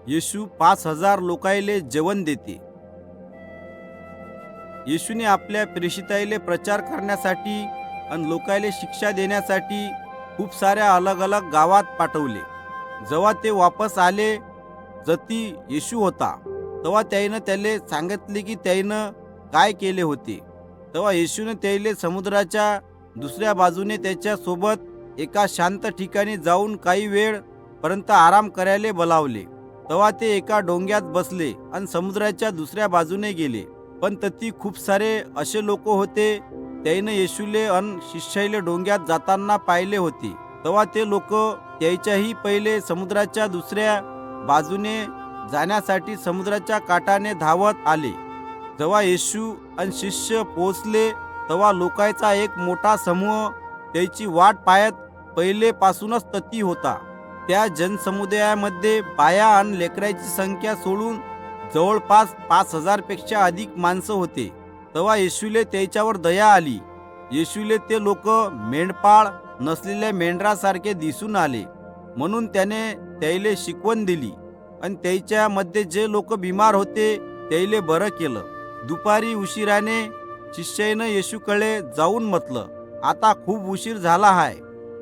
येशू 5,000 लोकायले जेवण देते. येशूने आपल्या प्रेषिताईले प्रचार करण्यासाठी आणि लोकायले शिक्षा देण्यासाठी खूप साऱ्या अलग अलग गावात पाठवले. जेव्हा ते वापस आले जती येशू होता, तेव्हा त्याईनं त्याले सांगितले की त्याईनं काय केले होते. तेव्हा येशूने त्याईले समुद्राच्या दुसऱ्या बाजूने त्याच्या सोबत एका शांत ठिकाणी जाऊन काही वेळ पर्यंत आराम करायला बोलावले. तेव्हा ते एका डोंग्यात बसले आणि समुद्राच्या दुसऱ्या बाजूने गेले. पण तती खूप सारे असे लोक होते, त्याईनं येशूले अन शिष्याईले डोंग्यात जाताना पाहिले होते. तेव्हा ते लोक त्याच्याही पहिले समुद्राच्या दुसऱ्या बाजूने जाण्यासाठी समुद्राच्या काठाने धावत आले. जेव्हा येशू आणि शिष्य पोहोचले तेव्हा लोकांचा एक मोठा समूह त्याची वाट पाहत पहिलेपासूनच तती होता. त्या जनसमुदायामध्ये बाया आणि लेकरांची संख्या सोडून जवळपास 5,000 पेक्षा अधिक माणसं होते. तेव्हा येशूले त्याच्यावर दया आली. येशूले ते लोक मेंढपाळ नसलेल्या मेंढरासारखे दिसून आले, म्हणून त्याने त्याईले शिकवण दिली आणि त्याच्यामध्ये जे लोक बिमार होते त्याईले बरं केलं. दुपारी उशिराने शिष्यानं येशूकडे जाऊन म्हटलं, आता खूप उशीर झाला आहे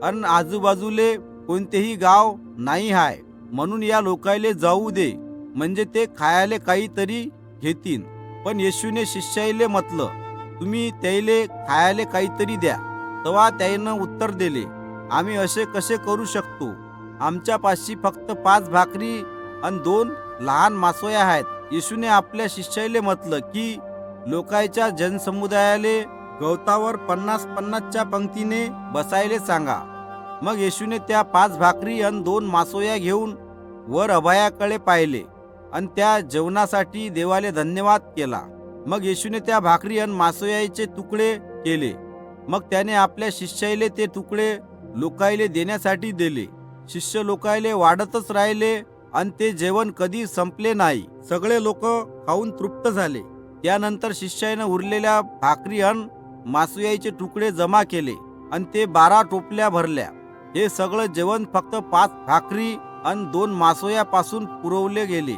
आणि आजूबाजूले कोणतेही गाव नाही आहे, म्हणून या लोकायले जाऊ दे, म्हणजे ते खायला काहीतरी घेतील. पण येशूने शिष्याईले म्हटलं, तुम्ही त्याईले खायला काहीतरी द्या. तेव्हा त्याईनं उत्तर दिले, आम्ही असे कसे करू शकतो? आमच्यापाशी फक्त 5 भाकरी आणि 2 लहान मासोया आहेत. येशूने आपल्या शिष्याईले म्हटलं की लोकांच्या जनसमुदायाले गवतावर 50-50च्या पंक्तीने बसायले सांगा. मग येशूने त्या 5 भाकरी आणि 2 मासोया घेऊन वर अभयाकडे पाहिले आणि त्या जेवणासाठी देवाले धन्यवाद केला. मग येशूने त्या भाकरी आणि मासोयाचे तुकडे केले. मग त्याने आपल्या शिष्याईले ते तुकडे लोकायले देण्यासाठी दिले. शिष्य लोकायले वाढतच राहिले आणि ते जेवण कधी संपले नाही. सगळे लोक खाऊन तृप्त झाले. त्यानंतर शिष्याने उरलेल्या भाकरी आणि मासोयाचे तुकडे जमा केले आणि ते 12 टोपल्या भरल्या. हे सगळं जेवण फक्त 5 भाकरी आणि 2 मासोयापासून पुरवले गेले.